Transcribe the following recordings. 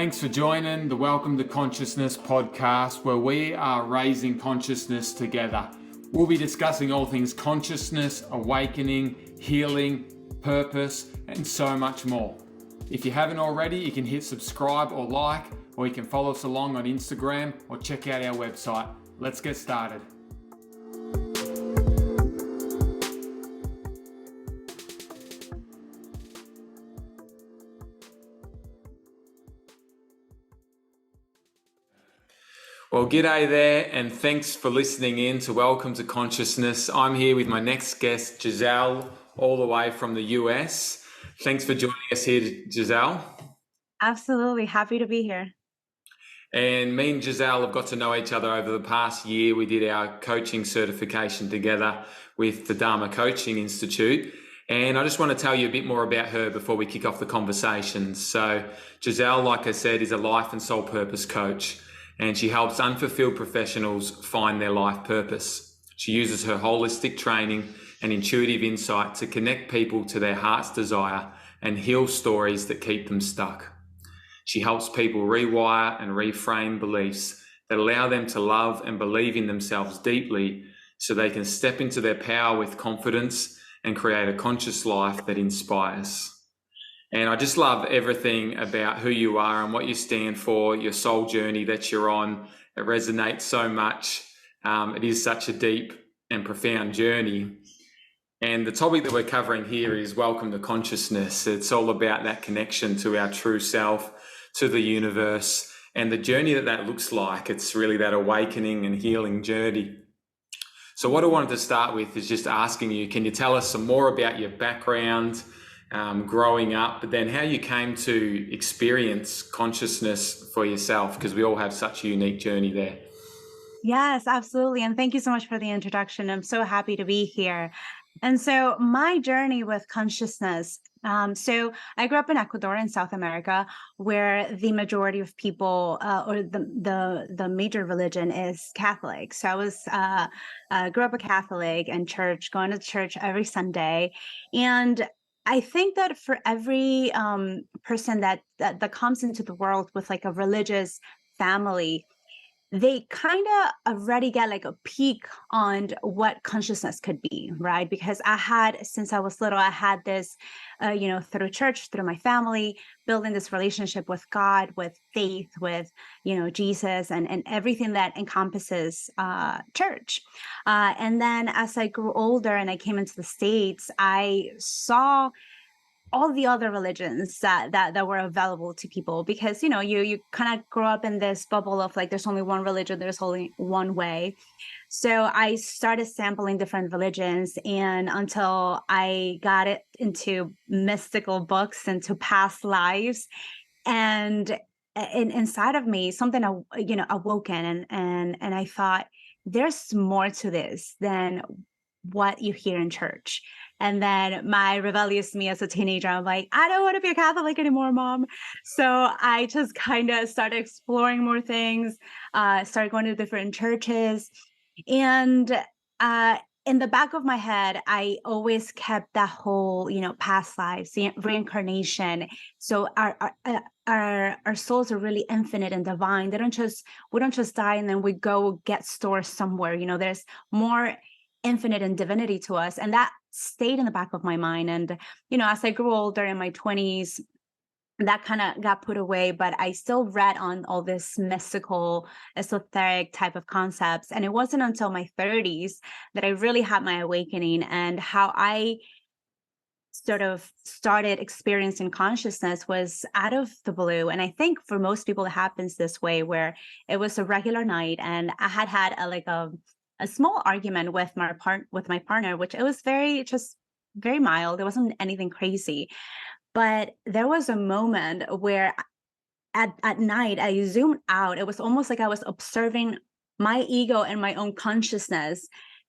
Thanks for joining the Welcome to Consciousness podcast, where we are raising consciousness together. We'll be discussing all things consciousness, awakening, healing, purpose, and so much more. If you haven't already, you can hit subscribe or like, or you can follow us along on Instagram or check out our website. Let's get started. Well, g'day there, and thanks for listening in to Welcome to Consciousness. I'm here with my next guest, Gissell, all the way from the US. Thanks for joining us here, Gissell. Absolutely. Happy to be here. And me and Gissell have got to know each other over the past year. We did our coaching certification together with the Dharma Coaching Institute. And I just want to tell you a bit more about her before we kick off the conversation. So Gissell, like I said, is a life and soul purpose coach, and she helps unfulfilled professionals find their life purpose. She uses her holistic training and intuitive insight to connect people to their heart's desire and heal stories that keep them stuck. She helps people rewire and reframe beliefs that allow them to love and believe in themselves deeply so they can step into their power with confidence and create a conscious life that inspires. And I just love everything about who you are and what you stand for, your soul journey that you're on. It resonates so much. It is such a deep and profound journey. And the topic that we're covering here is Welcome to Consciousness. It's all about that connection to our true self, to the universe, and the journey that looks like. It's really that awakening and healing journey. So what I wanted to start with is just asking you, can you tell us some more about your background, growing up, but then how you came to experience consciousness for yourself, because we all have such a unique journey there. Yes, absolutely. And thank you so much for the introduction. I'm so happy to be here. And so my journey with consciousness. So I grew up in Ecuador in South America, where the majority of people, or the major religion is Catholic. So I grew up a Catholic and going to church every Sunday. And I think that for every person that comes into the world with like a religious family, they kind of already get like a peek on what consciousness could be, right? Because since I was little, I had this, through church, through my family, building this relationship with God, with faith, with, Jesus and everything that encompasses church. And then as I grew older and I came into the States, I saw all the other religions that were available to people, because you kind of grow up in this bubble of like there's only one religion, there's only one way. So I started sampling different religions, and until I got it into mystical books, into past lives, and inside of me something awoken, and I thought there's more to this than what you hear in church. And then my rebellious me as a teenager, I'm like, I don't want to be a Catholic anymore, Mom. So I just kind of started exploring more things, started going to different churches. And in the back of my head, I always kept that whole, past lives, reincarnation. So our souls are really infinite and divine. We don't just die and then we go get stored somewhere. There's more infinite and divinity to us. And that stayed in the back of my mind. And, as I grew older in my 20s, that kind of got put away, but I still read on all this mystical, esoteric type of concepts. And it wasn't until my 30s that I really had my awakening, and how I sort of started experiencing consciousness was out of the blue. And I think for most people, it happens this way, where it was a regular night and I had a small argument with my partner, which it was just very mild. It wasn't anything crazy. But there was a moment where at night I zoomed out. It was almost like I was observing my ego and my own consciousness.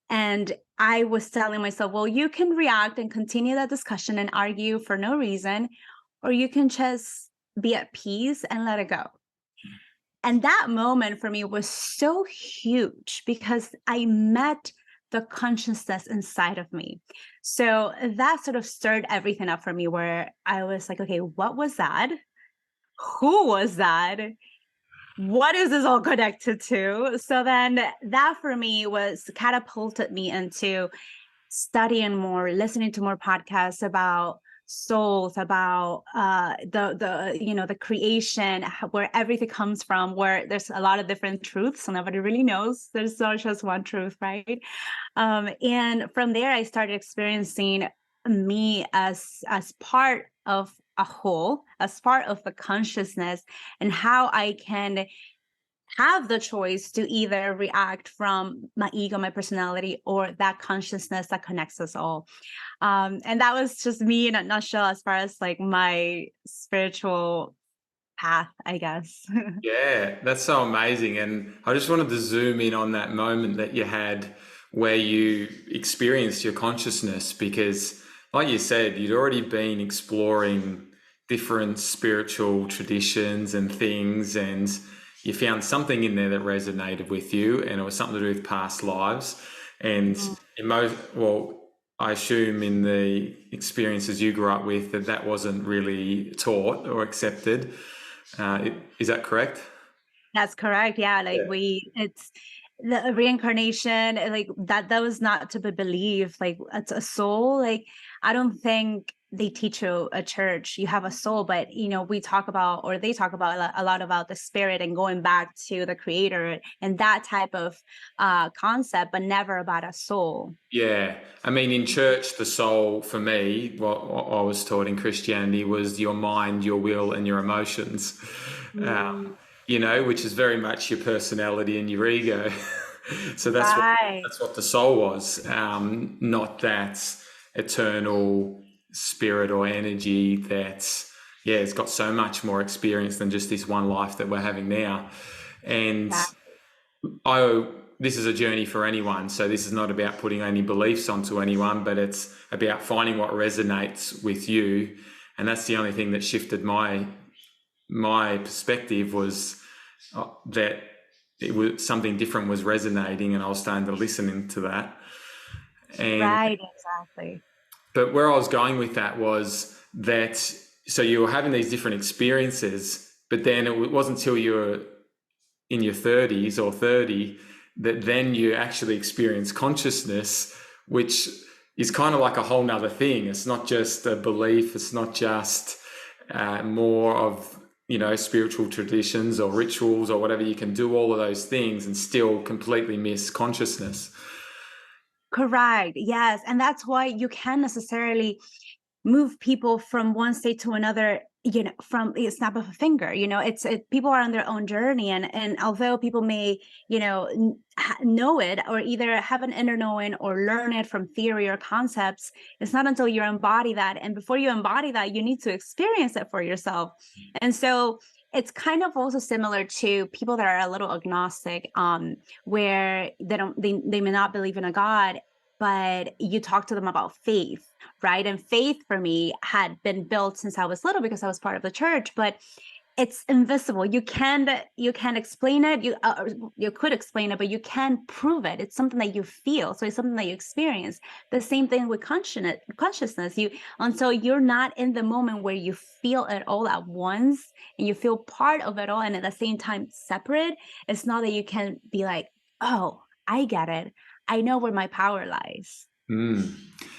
And I was telling myself, well, you can react and continue that discussion and argue for no reason, or you can just be at peace and let it go. And that moment for me was so huge, because I met the consciousness inside of me. So that sort of stirred everything up for me, where I was like, okay, what was that? who was that? What is this all connected to? So then that for me was catapulted me into studying more, listening to more podcasts about souls, about the creation, where everything comes from, where there's a lot of different truths, so nobody really knows. There's not just one truth, right? And from there, I started experiencing me as part of a whole, as part of the consciousness, and how I can have the choice to either react from my ego, my personality, or that consciousness that connects us all. And that was just me in a nutshell as far as like my spiritual path, I guess. Yeah, that's so amazing. And I just wanted to zoom in on that moment that you had where you experienced your consciousness because, like you said, you'd already been exploring different spiritual traditions and things, and you found something in there that resonated with you, and it was something to do with past lives. And Mm. in most, well, I assume in the experiences you grew up with that that wasn't really taught or accepted. Is that correct? That's correct. Yeah, like Yeah. it's the reincarnation, like that was not to be believed. Like it's a soul. Like I don't think they teach you a church. You have a soul, but we talk about, or they talk about a lot about the spirit and going back to the creator and that type of concept, but never about a soul. Yeah. I mean, in church, the soul for me, what I was taught in Christianity was your mind, your will, and your emotions, Mm, which is very much your personality and your ego. So right. that's what the soul was, not that eternal spirit or energy that, yeah, it's got so much more experience than just this one life that we're having now. And Yeah. I this is a journey for anyone. So this is not about putting any beliefs onto anyone, but it's about finding what resonates with you. And that's the only thing that shifted my perspective was that it was something different was resonating, and I was starting to listen into that. And Right. Exactly. but where I was going with that was that so you were having these different experiences, but then it wasn't until you were in your 30s or 30 that then you actually experience consciousness, which is kind of like a whole nother thing. It's not just a belief, it's not just more of spiritual traditions or rituals or whatever. You can do all of those things and still completely miss consciousness. Correct. Yes. And that's why you can't necessarily move people from one state to another, from a snap of a finger. People are on their own journey. And although people may, know it, or either have an inner knowing or learn it from theory or concepts, it's not until you embody that. And before you embody that, you need to experience it for yourself. And so it's kind of also similar to people that are a little agnostic, where they may not believe in a God, but you talk to them about faith, right? And faith for me had been built since I was little because I was part of the church, but it's invisible. You can't explain it. You could explain it, but you can't prove it. It's something that you feel. So it's something that you experience. The same thing with consciousness. Until you're not in the moment where you feel it all at once and you feel part of it all, and at the same time separate. It's not that you can be like, oh, I get it. I know where my power lies. Mm.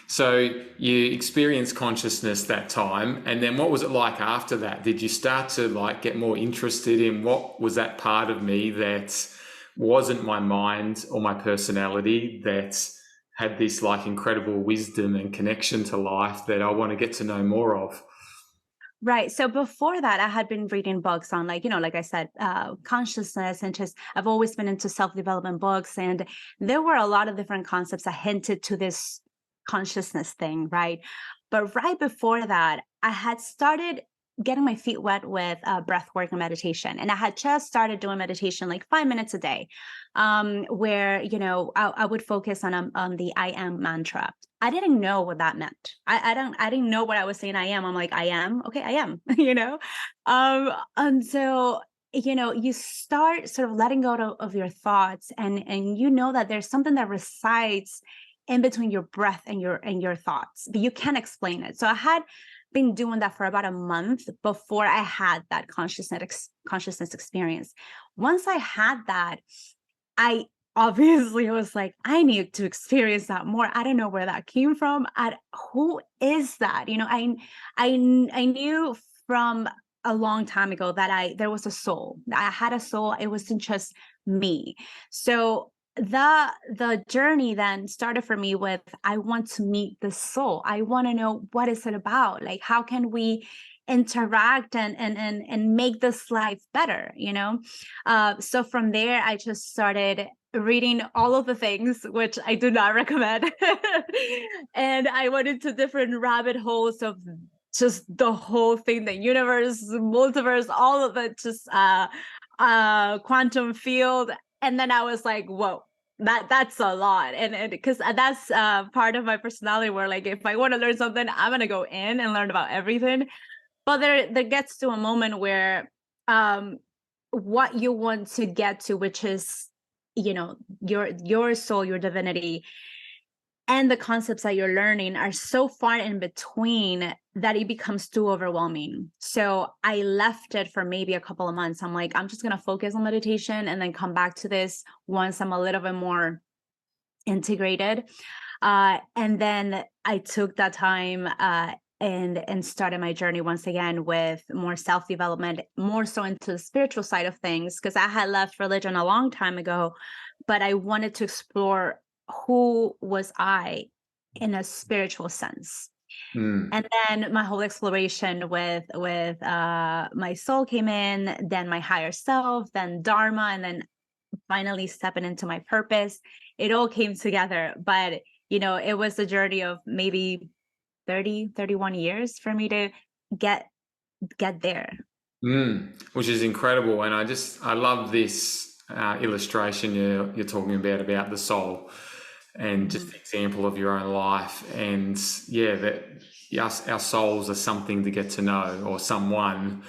So you experienced consciousness that time, and then what was it like after that? Did you start to like get more interested in what was that part of me that wasn't my mind or my personality that had this like incredible wisdom and connection to life that I want to get to know more of? Right. So before that, I had been reading books on, like I said, consciousness, and just I've always been into self-development books. And there were a lot of different concepts that hinted to this consciousness thing, right? But right before that, I had started getting my feet wet with breath work and meditation. And I had just started doing meditation like 5 minutes a day, where, I would focus on the I am mantra. I didn't know what that meant. I didn't know what I was saying. I am. I'm like, I am. Okay, I am, until, you start sort of letting go of your thoughts, and you know that there's something that resides in between your breath and your thoughts, but you can't explain it. So I had been doing that for about a month before I had that consciousness experience. Once I had that, I obviously was like, I need to experience that more. I don't know where that came from. Who is that? I knew from a long time ago that there was a soul. I had a soul. It wasn't just me. So the journey then started for me with, I want to meet the soul. I want to know, what is it about? Like, how can we interact and make this life better, so from there, I just started reading all of the things, which I do not recommend. And I went into different rabbit holes of just the whole thing, the universe, multiverse, all of it, just quantum field. And then I was like, whoa, that's a lot. And because that's part of my personality, where like, if I want to learn something, I'm going to go in and learn about everything. But there gets to a moment where what you want to get to, which is, your soul, your divinity, and the concepts that you're learning are so far in between that it becomes too overwhelming. So I left it for maybe a couple of months. I'm like, I'm just going to focus on meditation and then come back to this once I'm a little bit more integrated. And then I took that time and started my journey once again with more self-development, more so into the spiritual side of things, because I had left religion a long time ago, but I wanted to explore who was I in a spiritual sense. And then my whole exploration with my soul came in, then my higher self, then Dharma, and then finally stepping into my purpose. It all came together, but it was a journey of maybe 31 years for me to get there. Which is incredible. And I love this illustration you're talking about the soul, and just an example of your own life. And that our souls are something to get to know, or someone,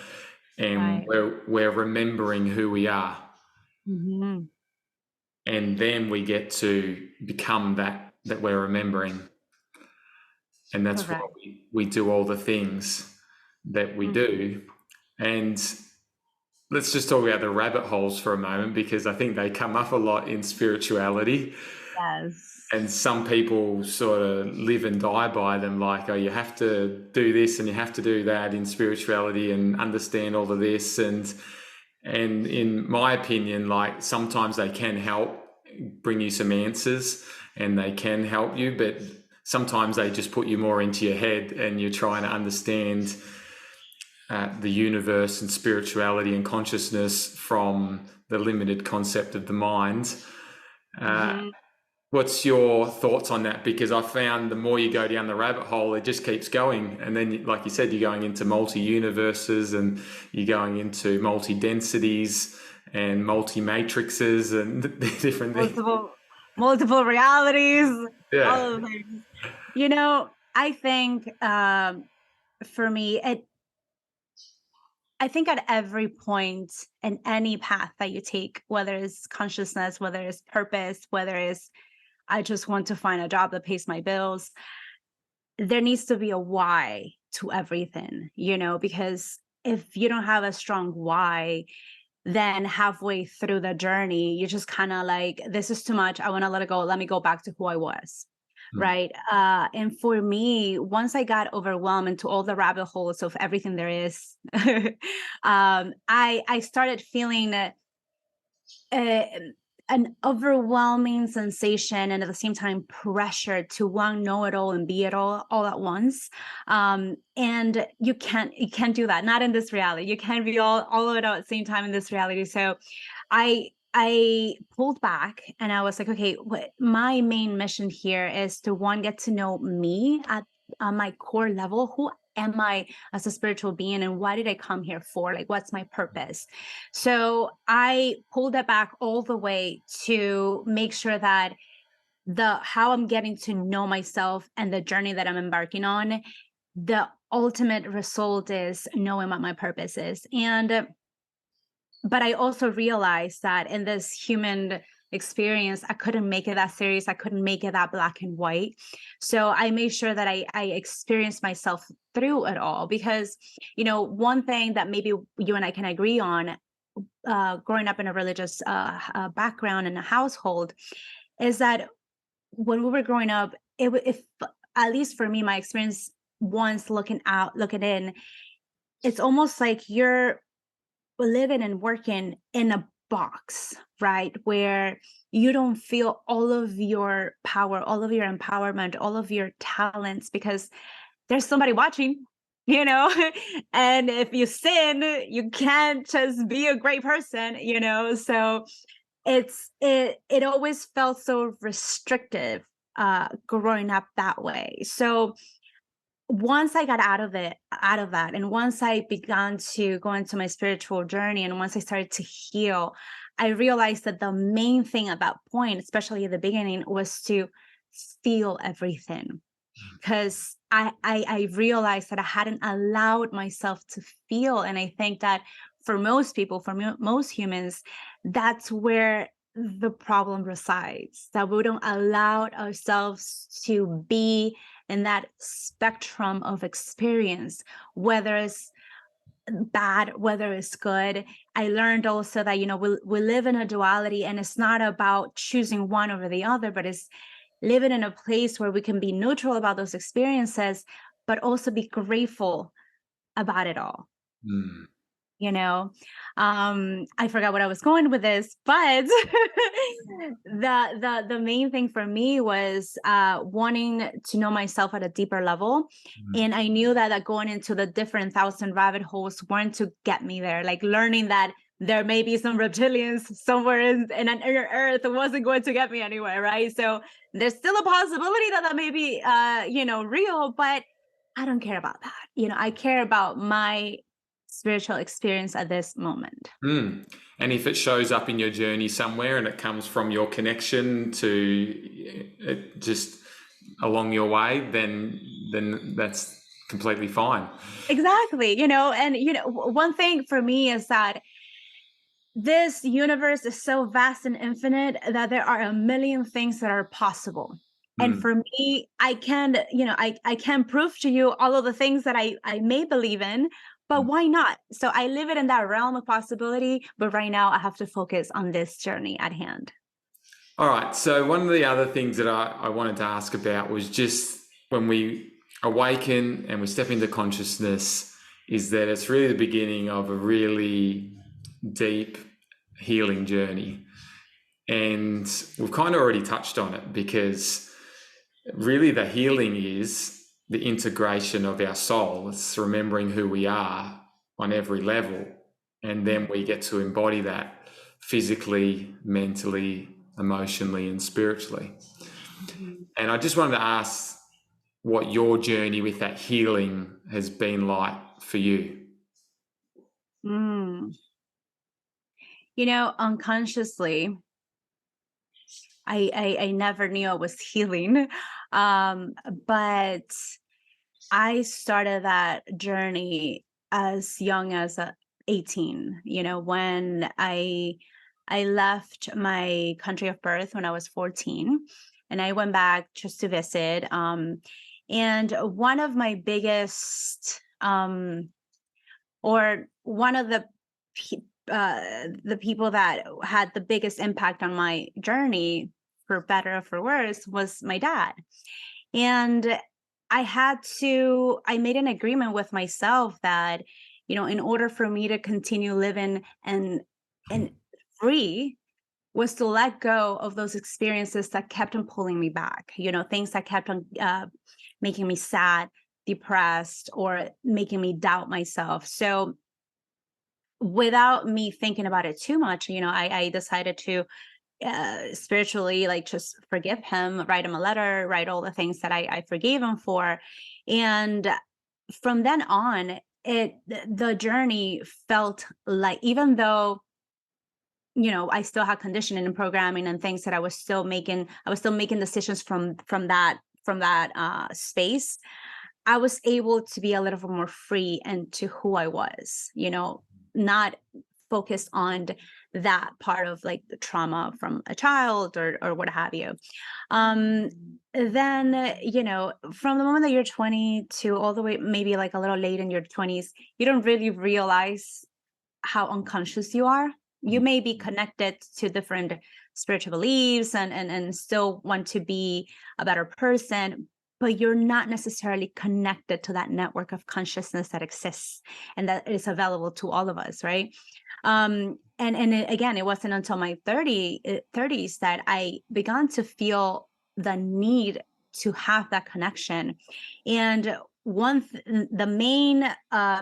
and Right. we're remembering who we are. Mm-hmm. And then we get to become that we're remembering. And that's why Correct. we do all the things that we do. And let's just talk about the rabbit holes for a moment, because I think they come up a lot in spirituality. Yes. And some people sort of live and die by them, like, oh, you have to do this and you have to do that in spirituality and understand all of this. And in my opinion, like, sometimes they can help bring you some answers and they can help you, but sometimes they just put you more into your head and you're trying to understand the universe and spirituality and consciousness from the limited concept of the mind. What's your thoughts on that? Because I found the more you go down the rabbit hole, it just keeps going. And then, like you said, you're going into multi-universes and you're going into multi-densities and multi-matrixes and different things. Multiple realities, Yeah. all of the things. I think for me, I think at every point in any path that you take, whether it's consciousness, whether it's purpose, whether it's I just want to find a job that pays my bills, there needs to be a why to everything, because if you don't have a strong why, then halfway through the journey, you're just kind of like, this is too much. I want to let it go. Let me go back to who I was. Right. And for me, once I got overwhelmed into all the rabbit holes of everything there is, I started feeling an overwhelming sensation, and at the same time pressure to want know it all and be it all at once. And you can't do that, not in this reality. You can't be all of it all at the same time in this reality. So I pulled back and I was like, okay, what my main mission here is to, one, get to know me at on my core level. Who am I as a spiritual being, and why did I come here for? Like, what's my purpose? So I pulled it back all the way to make sure that how I'm getting to know myself and the journey that I'm embarking on, the ultimate result is knowing what my purpose is. And but I also realized that in this human experience, I couldn't make it that serious. I couldn't make it that black and white. So I made sure that I experienced myself through it all, because, one thing that maybe you and I can agree on, growing up in a religious background in a household, is that when we were growing up, if at least for me, my experience, once looking in, it's almost like you're living and working in a box, right? Where you don't feel all of your power, all of your empowerment, all of your talents, because there's somebody watching, you know? And if you sin, you can't just be a great person. So it always felt so restrictive growing up that way. So once I got out of that, and once I began to go into my spiritual journey, and once I started to heal, I realized that the main thing at that point, especially at the beginning, was to feel everything. Because I realized that I hadn't allowed myself to feel. And I think that for most people, most humans, that's where the problem resides, that we don't allow ourselves to be in that spectrum of experience, whether it's bad, whether it's good. I learned also that, we live in a duality, and it's not about choosing one over the other, but it's living in a place where we can be neutral about those experiences, but also be grateful about it all. Mm. you know I forgot what I was going with this, but the main thing for me was wanting to know myself at a deeper level. Mm. And I knew that going into the different thousand rabbit holes weren't to get me there. Like, learning that there may be some reptilians somewhere in an inner earth wasn't going to get me anywhere, right? So there's still a possibility that may be real, but I don't care about that. I care about my spiritual experience at this moment. Mm. And if it shows up in your journey somewhere and it comes from your connection to just along your way, then that's completely fine. Exactly. And one thing for me is that this universe is so vast and infinite that there are a million things that are possible. And Mm. for me, I can, I can prove to you all of the things that I may believe in, but why not? So I live it in that realm of possibility. But right now I have to focus on this journey at hand. All right. So one of the other things that I wanted to ask about was just when we awaken and we step into consciousness, is that it's really the beginning of a really deep healing journey. And we've kind of already touched on it, because really the healing is the integration of our soul. It's remembering who we are on every level. And then we get to embody that physically, mentally, emotionally, and spiritually. Mhm. And I just wanted to ask what your journey with that healing has been like for you. Mm. Unconsciously, I never knew I was healing. But I started that journey as young as 18, when I left my country of birth when I was 14, and I went back just to visit. And one of my biggest or one of the people that had the biggest impact on my journey, for better or for worse, was my dad. And I made an agreement with myself that, in order for me to continue living and free, was to let go of those experiences that kept on pulling me back, things that kept on making me sad, depressed, or making me doubt myself. So without me thinking about it too much, I decided to spiritually, like, just forgive him, write him a letter, write all the things that I forgave him for. And from then on, the journey felt like, even though, I still had conditioning and programming and things that I was still making decisions from that space. I was able to be a little bit more free into who I was, not focused on that part of like the trauma from a child or what have you. Um, then, from the moment that you're 20 to all the way, maybe like a little late in your 20s, you don't really realize how unconscious you are. You may be connected to different spiritual beliefs and still want to be a better person, but you're not necessarily connected to that network of consciousness that exists and that is available to all of us, right? Again, it wasn't until my 30s that I began to feel the need to have that connection. And the main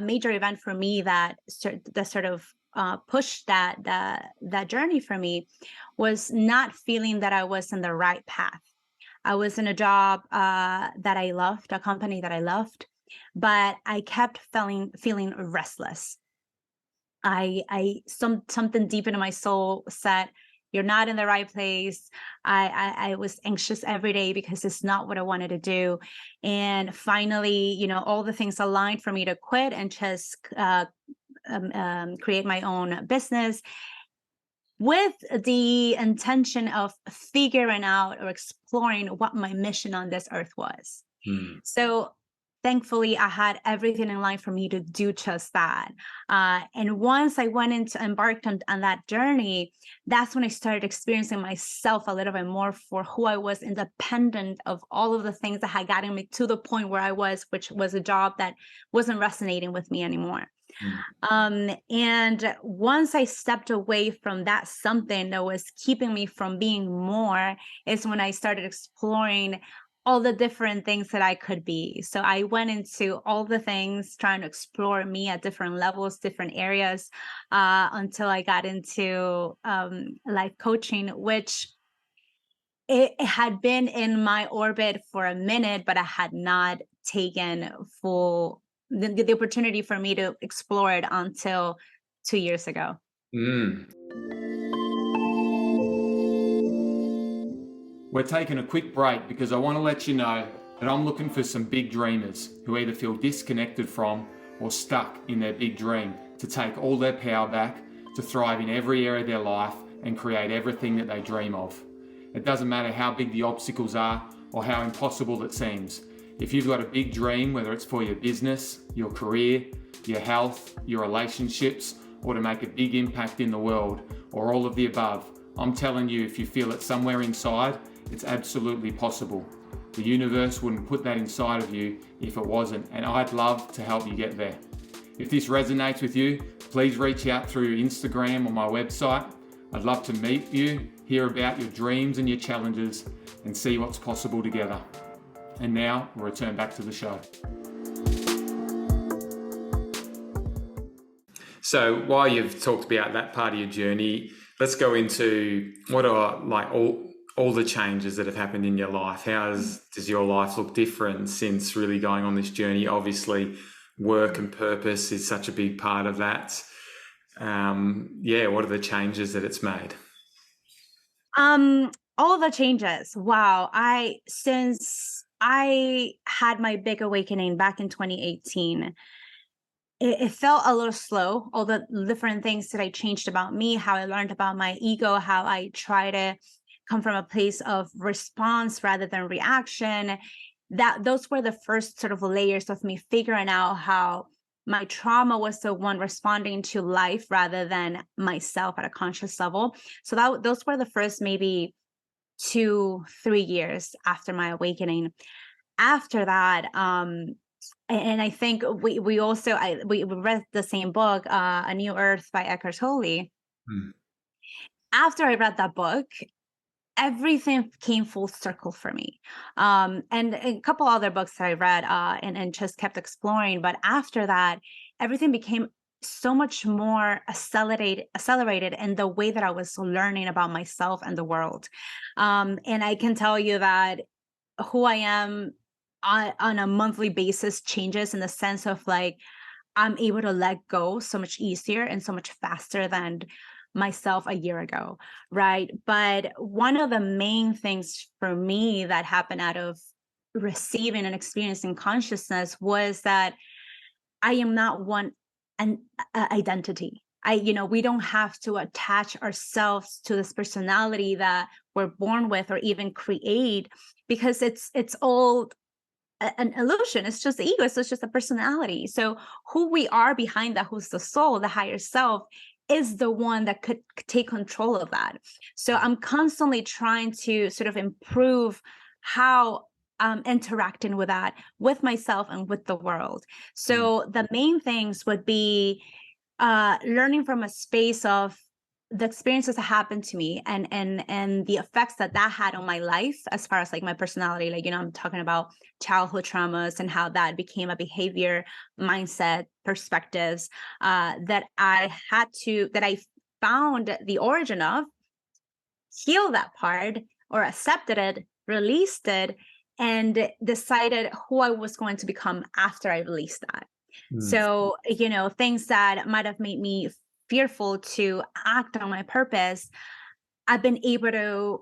major event for me that sort of pushed that journey for me was not feeling that I was in the right path. I was in a job that I loved, a company that I loved, but I kept feeling restless. Something deep into my soul said, "You're not in the right place." I was anxious every day because it's not what I wanted to do. And finally, all the things aligned for me to quit and just create my own business with the intention of figuring out or exploring what my mission on this earth was. Mm. So thankfully, I had everything in line for me to do just that. And once I went into embarked on that journey, that's when I started experiencing myself a little bit more for who I was, independent of all of the things that had gotten me to the point where I was, which was a job that wasn't resonating with me anymore. Mm. And once I stepped away from that something that was keeping me from being more, is when I started exploring all the different things that I could be. So I went into all the things, trying to explore me at different levels, different areas, until I got into life coaching, which it had been in my orbit for a minute, but I had not taken the opportunity for me to explore it until 2 years ago. Mm. We're taking a quick break because I want to let you know that I'm looking for some big dreamers who either feel disconnected from or stuck in their big dream to take all their power back, to thrive in every area of their life and create everything that they dream of. It doesn't matter how big the obstacles are or how impossible it seems. If you've got a big dream, whether it's for your business, your career, your health, your relationships, or to make a big impact in the world, or all of the above, I'm telling you, if you feel it somewhere inside, it's absolutely possible. The universe wouldn't put that inside of you if it wasn't, and I'd love to help you get there. If this resonates with you, please reach out through Instagram or my website. I'd love to meet you, hear about your dreams and your challenges, and see what's possible together. And now we'll return back to the show. So while you've talked about that part of your journey, let's go into what are like all the changes that have happened in your life. Does your life look different since really going on this journey? Obviously, work and purpose is such a big part of that. What are the changes that it's made? All the changes. Wow. Since I had my big awakening back in 2018, it felt a little slow. All the different things that I changed about me, how I learned about my ego, how I try to come from a place of response rather than reaction. Those were the first sort of layers of me figuring out how my trauma was the one responding to life rather than myself at a conscious level. So those were the first maybe 2-3 years after my awakening. After that, and I think we read the same book, A New Earth by Eckhart Tolle. Hmm. After I read that book, everything came full circle for me. And a couple other books that I read and just kept exploring. But after that, everything became so much more accelerated in the way that I was learning about myself and the world. And I can tell you that who I am on a monthly basis changes in the sense of like, I'm able to let go so much easier and so much faster than myself a year ago, right? But one of the main things for me that happened out of receiving and experiencing consciousness was that I am not one identity. we don't have to attach ourselves to this personality that we're born with or even create, because it's all an illusion. It's just the ego. So it's just a personality. So who we are behind that, who's the soul, the higher self, is the one that could take control of that. So I'm constantly trying to sort of improve how I'm interacting with that, with myself and with the world. Mm. So the main things would be learning from a space of the experiences that happened to me, and the effects that had on my life, as far as like my personality. Like, I'm talking about childhood traumas and how that became a behavior, mindset, perspectives that I found the origin of, heal that part, or accepted it, released it, and decided who I was going to become after I released that. Mm. So, things that might have made me fearful to act on my purpose, I've been able to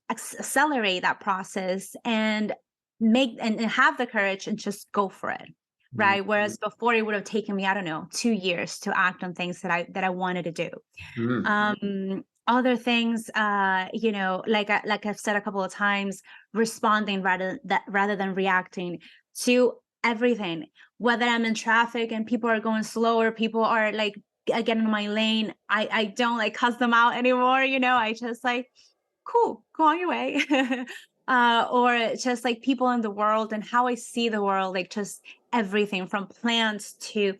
accelerate that process and and have the courage and just go for it. Mm. Right. Whereas before it would have taken me, I don't know, 2 years to act on things that I wanted to do. Mm. Other things, like I've said a couple of times, responding rather than reacting to everything. Whether I'm in traffic and people are going slower, people are like getting in my lane, I don't like cuss them out anymore. I just like, cool, go on your way. Or just like people in the world and how I see the world, like just everything from plants to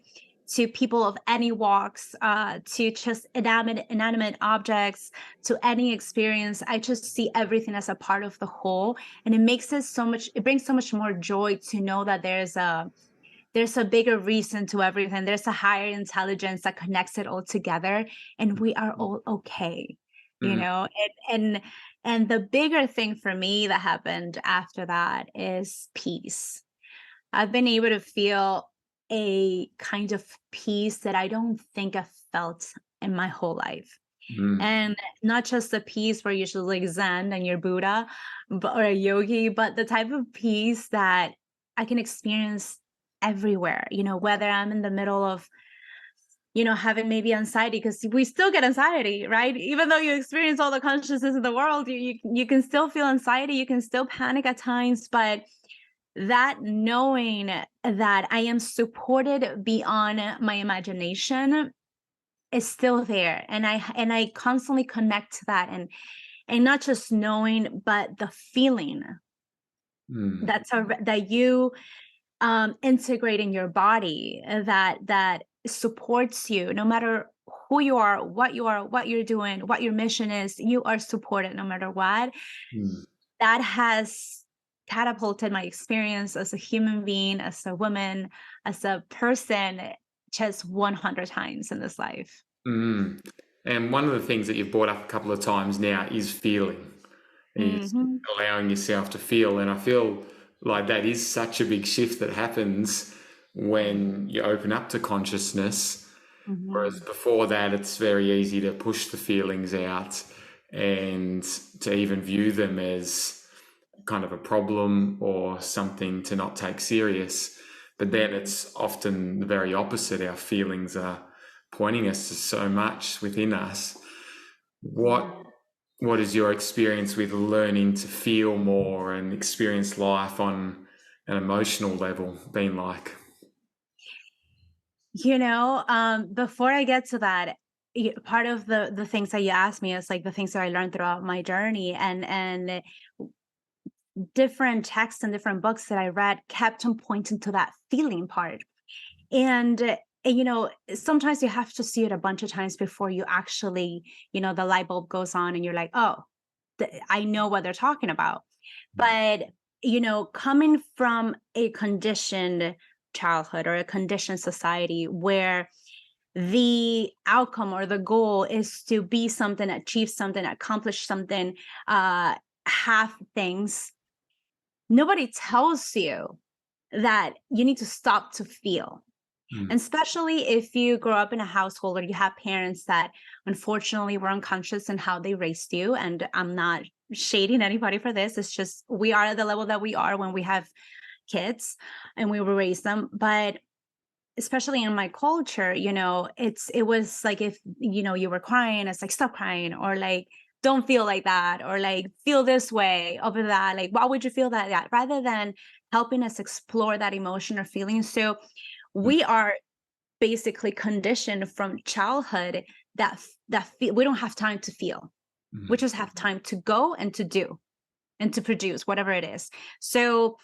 people of any walks, to just inanimate objects, to any experience. I just see everything as a part of the whole. And it brings so much more joy to know that there's a bigger reason to everything. There's a higher intelligence that connects it all together, and we are all okay. You Mm. know, and the bigger thing for me that happened after that is peace. I've been able to feel a kind of peace that I don't think I've felt in my whole life. Mm. And not just the peace where you're just like Zen and you're Buddha, or a yogi, but the type of peace that I can experience everywhere, whether I'm in the middle of, having maybe anxiety, because we still get anxiety, right? Even though you experience all the consciousness in the world, you can still feel anxiety, you can still panic at times, but that knowing that I am supported beyond my imagination is still there, and I constantly connect to that, and not just knowing, but the feeling Mm. that you integrate in your body, that supports you no matter who you are, what you're doing, what your mission is. You are supported no matter what. Mm. That has catapulted my experience as a human being, as a woman, as a person, just 100 times in this life. Mm. And one of the things that you've brought up a couple of times now is feeling, is Hmm. allowing yourself to feel. And I feel like that is such a big shift that happens when you open up to consciousness. Whereas Hmm. before that, it's very easy to push the feelings out and to even view them as kind of a problem or something to not take serious. But then it's often the very opposite. Our feelings are pointing us to so much within us. What Yeah. what is your experience with learning to feel more and experience life on an emotional level been like? Before I get to that, part of the things that you asked me is like the things that I learned throughout my journey, and different texts and different books that I read kept on pointing to that feeling part. And sometimes you have to see it a bunch of times before you actually, the light bulb goes on and you're like, oh, I know what they're talking about. But, coming from a conditioned childhood or a conditioned society where the outcome or the goal is to be something, achieve something, accomplish something, have things, nobody tells you that you need to stop to feel. Mm. And especially if you grow up in a household or you have parents that unfortunately were unconscious in how they raised you. And I'm not shading anybody for this. It's just we are at the level that we are when we have kids and we will raise them. But especially in my culture, it was like, if you were crying, it's like, stop crying, or like, don't feel like that, or like, feel this way over that, like, why would you feel that, rather than helping us explore that emotion or feeling. So Mm, we are basically conditioned from childhood we don't have time to feel. We mm, just have time to go and to do and to produce whatever it is. So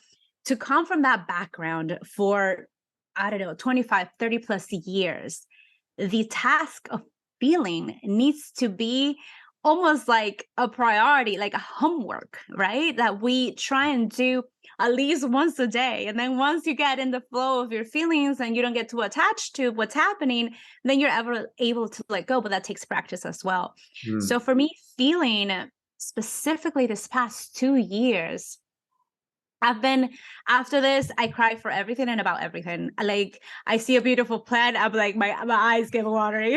to come from that background for, I don't know, 25, 30 plus years, the task of feeling needs to be almost like a priority, like a homework, right? That we try and do at least once a day. And then once you get in the flow of your feelings and you don't get too attached to what's happening, then you're ever able to let go. But that takes practice as well. So mm, for me, feeling specifically this past 2 years, I've been after this, I cry for everything and about everything. Like, I see a beautiful plant, I'm like, my eyes get watery.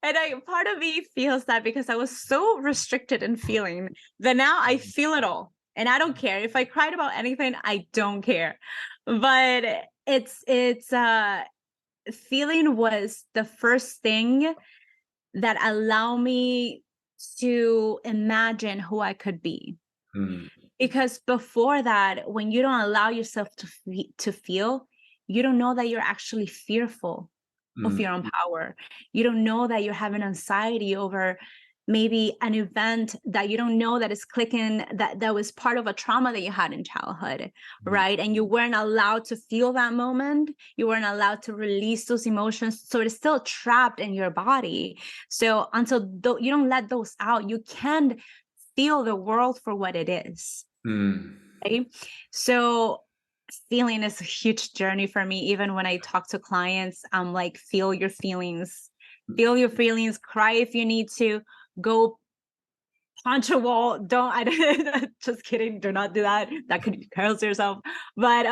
And part of me feels that because I was so restricted in feeling, that now I feel it all. And I don't care. If I cried about anything, I don't care. But it's feeling was the first thing that allowed me to imagine who I could be. mm, Because before that, when you don't allow yourself to feel, you don't know that you're actually fearful of mm, your own power. You don't know that you're having anxiety over maybe an event that you don't know that is clicking, that was part of a trauma that you had in childhood, mm, right? And you weren't allowed to feel that moment. You weren't allowed to release those emotions. So it's still trapped in your body. So until you don't let those out, you can't feel the world for what it is. mm. Right? So feeling is a huge journey for me. Even when I talk to clients, I'm like, feel your feelings, cry if you need to, go punch a wall. Don't, I just kidding. Do not do that. That could hurt yourself. But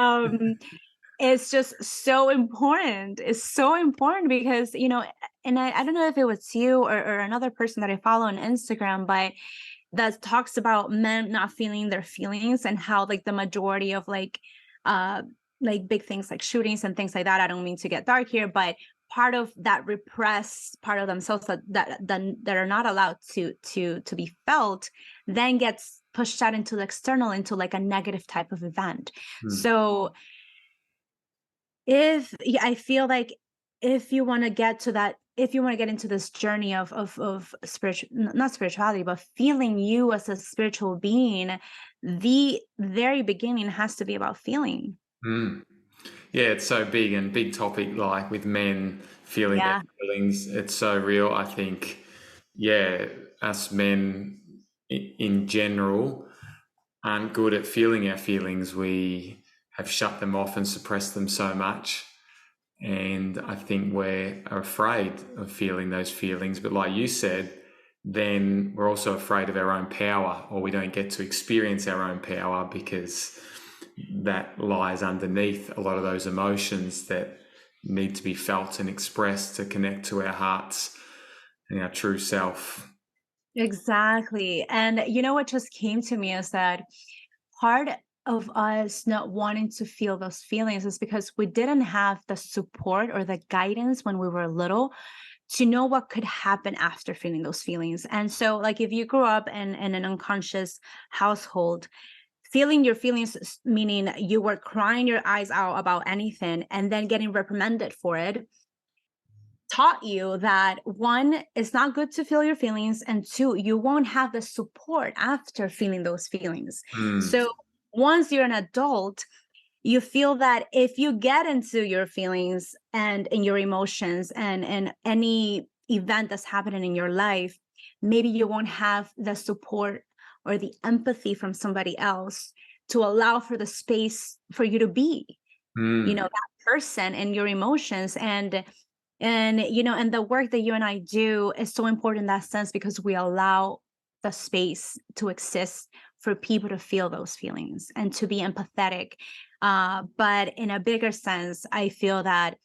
it's just so important. It's so important because, and I don't know if it was you or another person that I follow on Instagram, but that talks about men not feeling their feelings, and how like the majority of uh like big things like shootings and things like that. I don't mean to get dark here, but part of that repressed part of themselves that are not allowed to be felt, then gets pushed out into the external, into like a negative type of event. Mm, So if yeah, I feel like if you want to get to that, if you want to get into this journey of spiritual, not spirituality, but feeling you as a spiritual being, the very beginning has to be about feeling. mm. Yeah, it's so big and big topic, like with men feeling their Yeah. feelings. It's so real. I think, yeah, us men in general aren't good at feeling our feelings. We have shut them off and suppressed them so much. And I think we're afraid of feeling those feelings. But like you said, then we're also afraid of our own power, or we don't get to experience our own power because that lies underneath a lot of those emotions that need to be felt and expressed to connect to our hearts and our true self. Exactly. And you know what just came to me is that part of us not wanting to feel those feelings is because we didn't have the support or the guidance when we were little to know what could happen after feeling those feelings. And so, like, if you grew up in an unconscious household, feeling your feelings, meaning you were crying your eyes out about anything and then getting reprimanded for it, taught you that one, it's not good to feel your feelings, and two, you won't have the support after feeling those feelings. Mm, So once you're an adult, you feel that if you get into your feelings and in your emotions and any event that's happening in your life, maybe you won't have the support or the empathy from somebody else to allow for the space for you to be, mm, that person and your emotions. And the work that you and I do is so important in that sense, because we allow the space to exist for people to feel those feelings and to be empathetic. But in a bigger sense, I feel that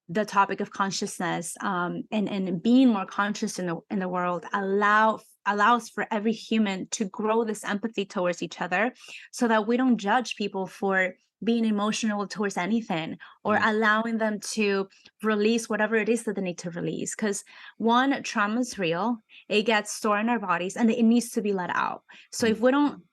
the topic of consciousness, and being more conscious in the world, allows for every human to grow this empathy towards each other, so that we don't judge people for being emotional towards anything, or Mm, allowing them to release whatever it is that they need to release. Because one, trauma is real, it gets stored in our bodies and it needs to be let out. So mm, if we don't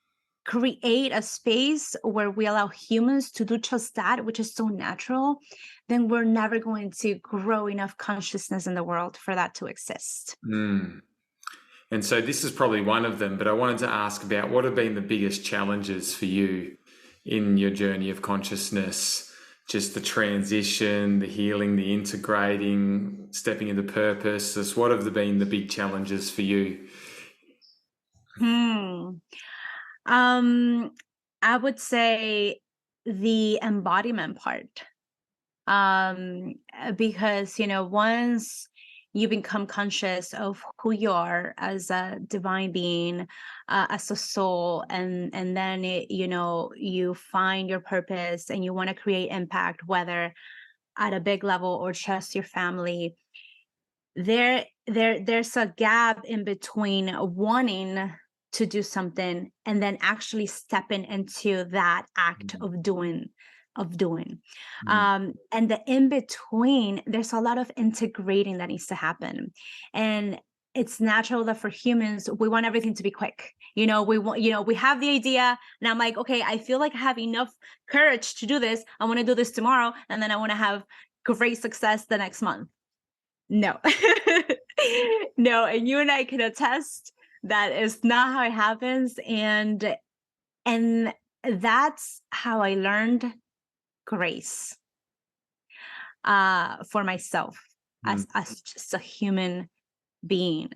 create a space where we allow humans to do just that, which is so natural, then we're never going to grow enough consciousness in the world for that to exist. mm. And so this is probably one of them, but I wanted to ask about what have been the biggest challenges for you in your journey of consciousness? Just the transition, the healing, the integrating, stepping into purpose. Just what have been the big challenges for you? Hmm. Um, I would say the embodiment part. Because, once you become conscious of who you are as a divine being, as a soul, and then you find your purpose and you want to create impact, whether at a big level or just your family, there's a gap in between wanting to do something and then actually stepping into that act Mm, of doing. mm, And the in between, there's a lot of integrating that needs to happen. And it's natural that for humans, we want everything to be quick. We want, we have the idea, and I'm like, okay, I feel like I have enough courage to do this. I want to do this tomorrow, and then I want to have great success the next month. No. No, and you and I can attest that is not how it happens, and that's how I learned grace, for myself mm, as just a human being.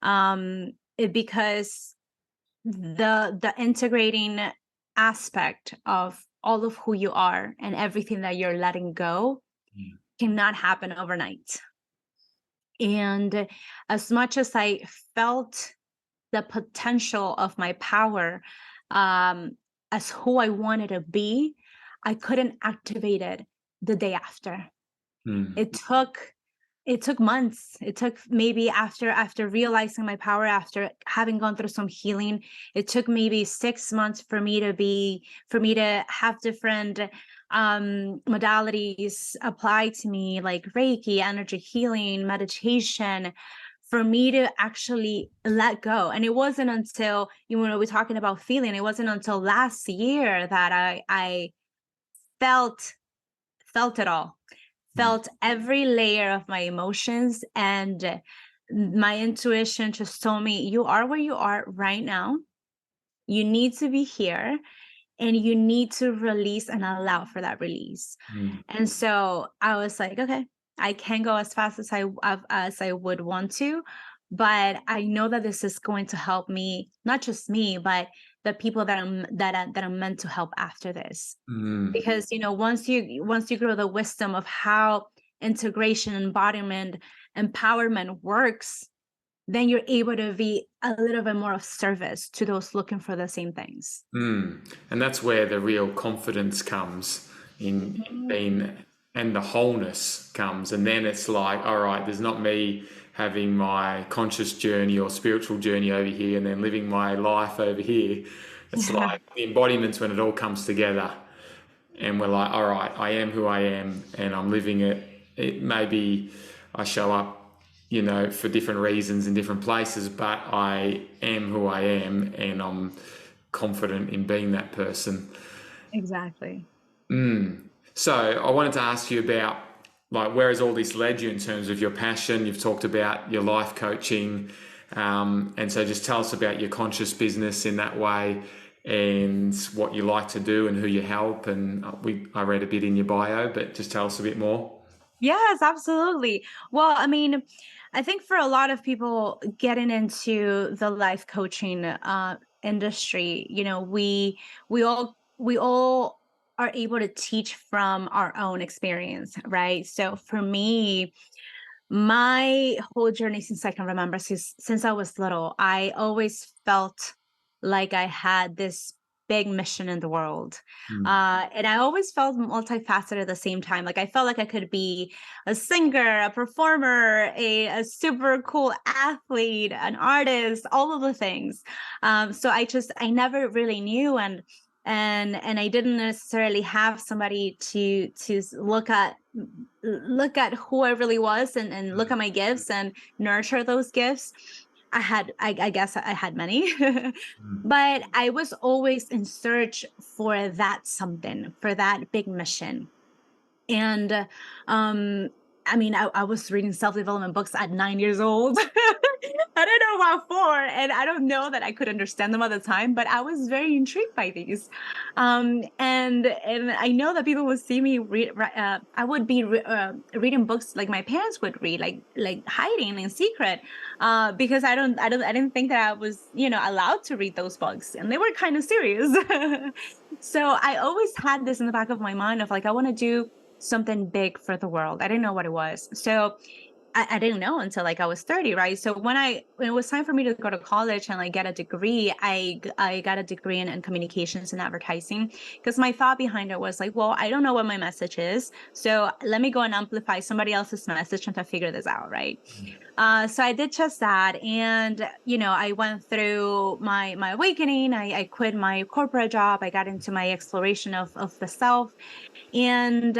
Because the integrating aspect of all of who you are and everything that you're letting go mm, cannot happen overnight. And as much as I felt the potential of my power, um, as who I wanted to be, I couldn't activate it the day after. mm, It took months. It took maybe after realizing my power, after having gone through some healing, it took maybe 6 months for me to have different modalities applied to me, like Reiki, energy healing, meditation, for me to actually let go. And it wasn't until, we're talking about feeling, it wasn't until last year that I felt it all, mm, felt every layer of my emotions, and my intuition just told me, you are where you are right now. You need to be here, and you need to release and allow for that release. mm, And so I was like, okay, I can go as fast as I would want to, but I know that this is going to help me, not just me, but the people that I'm meant to help after this. mm, Because once you grow the wisdom of how integration, embodiment, empowerment works, then you're able to be a little bit more of service to those looking for the same things. mm. And that's where the real confidence comes in Mhm. being, and the wholeness comes. And then it's like, all right, there's not me having my conscious journey or spiritual journey over here and then living my life over here. It's Yeah, like the embodiments when it all comes together. And we're like, all right, I am who I am and I'm living it. It maybe I show up, for different reasons in different places, but I am who I am and I'm confident in being that person. exactly. So I wanted to ask you about, like, where has all this led you in terms of your passion? You've talked about your life coaching. And so just tell us about your conscious business in that way and what you like to do and who you help. And I read a bit in your bio, but just tell us a bit more. Yes, absolutely. Well, I mean, I think for a lot of people getting into the life coaching industry, we all are able to teach from our own experience, right? So for me, my whole journey, since I can remember, since I was little, I always felt like I had this big mission in the world. Mm, And I always felt multifaceted at the same time. Like I felt like I could be a singer, a performer, a super cool athlete, an artist, all of the things. So I never really knew. And and I didn't necessarily have somebody to look at who I really was, and look at my gifts and nurture those gifts. I guess I had many, Mm. but I was always in search for that something, for that big mission. And um I mean, I was reading self-development books at 9 years old. I don't know about four, and I don't know that I could understand them at the time, but I was very intrigued by these. And I know that people would see me read. I would be reading books like my parents would read, like hiding in secret, because I didn't think that I was, allowed to read those books, and they were kind of serious. So I always had this in the back of my mind of like, I want to do something big for the world. I didn't know what it was. So I didn't know until like I was 30, right? So when it was time for me to go to college and like get a degree, I got a degree in communications and advertising, because my thought behind it was like, well, I don't know what my message is, so let me go and amplify somebody else's message and to figure this out, right? So I did just that, and I went through my awakening. I quit my corporate job. I got into my exploration of the self, and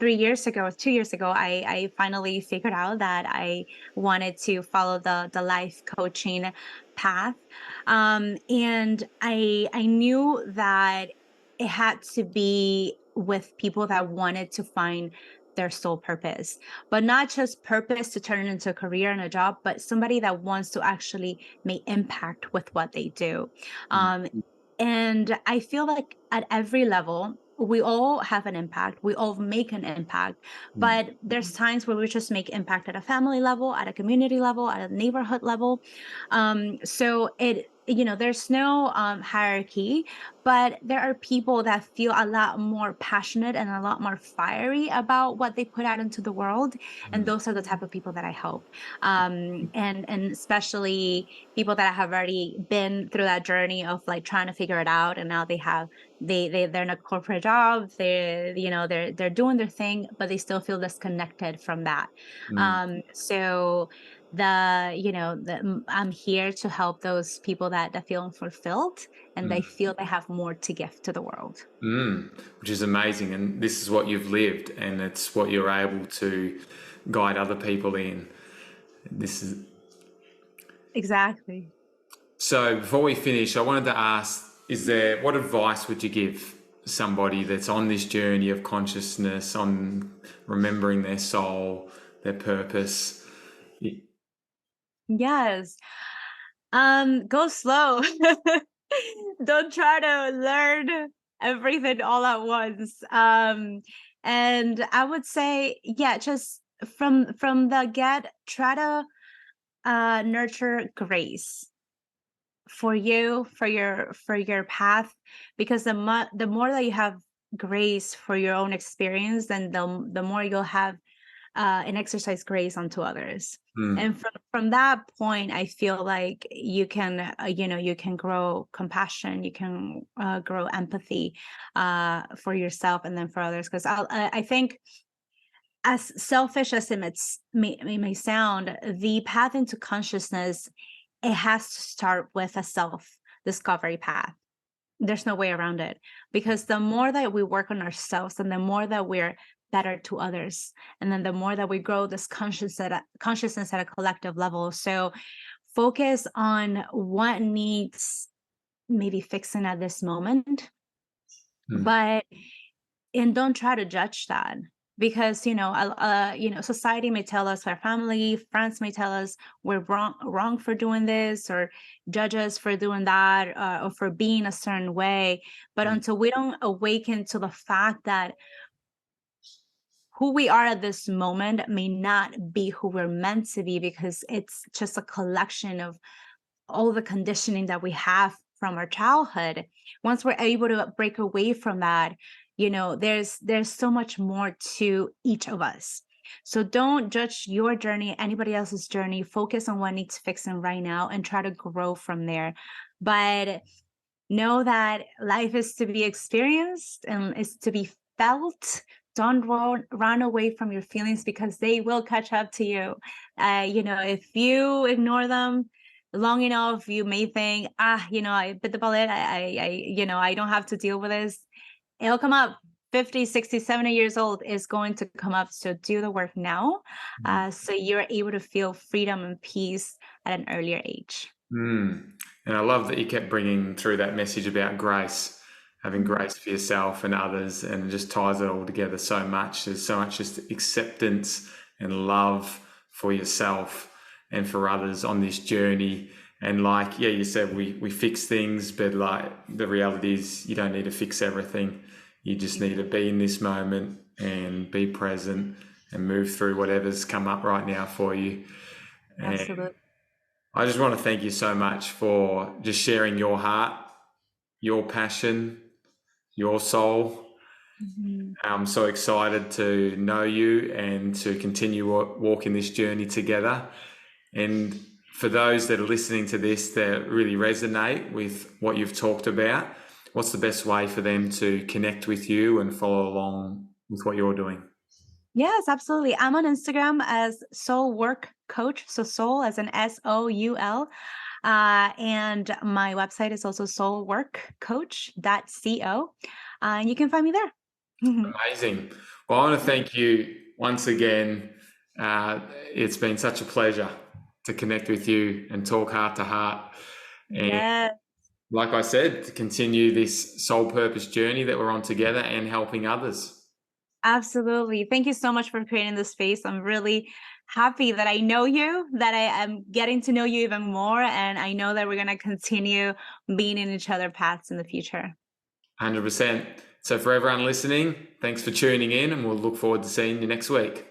3 years ago, 2 years ago, I finally figured out that I wanted to follow the life coaching path. And I knew that it had to be with people that wanted to find their soul purpose, but not just purpose to turn into a career and a job, but somebody that wants to actually make impact with what they do. Um, and I feel like at every level, we all have an impact. We all make an impact. Mm. But there's times where we just make impact at a family level, at a community level, at a neighborhood level. There's no hierarchy, but there are people that feel a lot more passionate and a lot more fiery about what they put out into the world. And Mm. those are the type of people that I help. And especially people that have already been through that journey of like trying to figure it out, and now they're in a corporate job, they're doing their thing, but they still feel disconnected from that. Mm. So I'm here to help those people that feel unfulfilled, and they Mm. feel they have more to give to the world. Mm. Which is amazing, and this is what you've lived, and it's what you're able to guide other people in. This is Exactly. so. Before we finish, I wanted to ask: what advice would you give somebody that's on this journey of consciousness, on remembering their soul, their purpose? Yes. Go slow. Don't try to learn everything all at once. And I would say, yeah, just from the get, try to nurture grace for you, for your path, because the more that you have grace for your own experience, then the more you'll have and exercise grace onto others. Mm. And from that point, I feel like you can you can grow compassion, you can grow empathy for yourself and then for others. Because I think, as selfish as it may sound, the path into consciousness, it has to start with a self discovery path. There's no way around it, because the more that we work on ourselves, and the more that we're better to others, and then the more that we grow this consciousness at a collective level. So focus on what needs maybe fixing at this moment, Mm. but and don't try to judge that, because society may tell us, our family, friends may tell us we're wrong for doing this, or judge us for doing that, or for being a certain way. But until we don't awaken to the fact that who we are at this moment may not be who we're meant to be, because it's just a collection of all the conditioning that we have from our childhood. Once we're able to break away from that, there's so much more to each of us. So don't judge your journey, anybody else's journey. Focus on what needs fixing right now and try to grow from there. But know that life is to be experienced and is to be felt. Don't run away from your feelings, because they will catch up to you. If you ignore them, long enough, you may think, I bit the bullet. I don't have to deal with this. It'll come up. 50, 60, 70 years old is going to come up. So do the work now, so you're able to feel freedom and peace at an earlier age. Mm. And I love that you kept bringing through that message about grace, having Mhm. grace for yourself and others, and it just ties it all together so much. There's so much just acceptance and love for yourself and for others on this journey. And like, yeah, you said we fix things, but like the reality is you don't need to fix everything. You just need to be in this moment and be present and move through whatever's come up right now for you. And Absolutely. I just want to thank you so much for just sharing your heart, your passion, your soul. Mhm. I'm so excited to know you and to continue walking this journey together. And for those that are listening to this that really resonate with what you've talked about, what's the best way for them to connect with you and follow along with what you're doing? Yes, absolutely. I'm on Instagram as Soul Work Coach. So soul as an SOUL. And my website is also soulworkcoach.co. And you can find me there. Amazing. Well, I want to thank you once again. It's been such a pleasure to connect with you and talk heart to heart. And Yes, like I said, to continue this soul purpose journey that we're on together and helping others. absolutely. Thank you so much for creating this space. I'm really happy that I know you, that I am getting to know you even more. And I know that we're going to continue being in each other paths in the future. 100%. So, for everyone listening, thanks for tuning in, and we'll look forward to seeing you next week.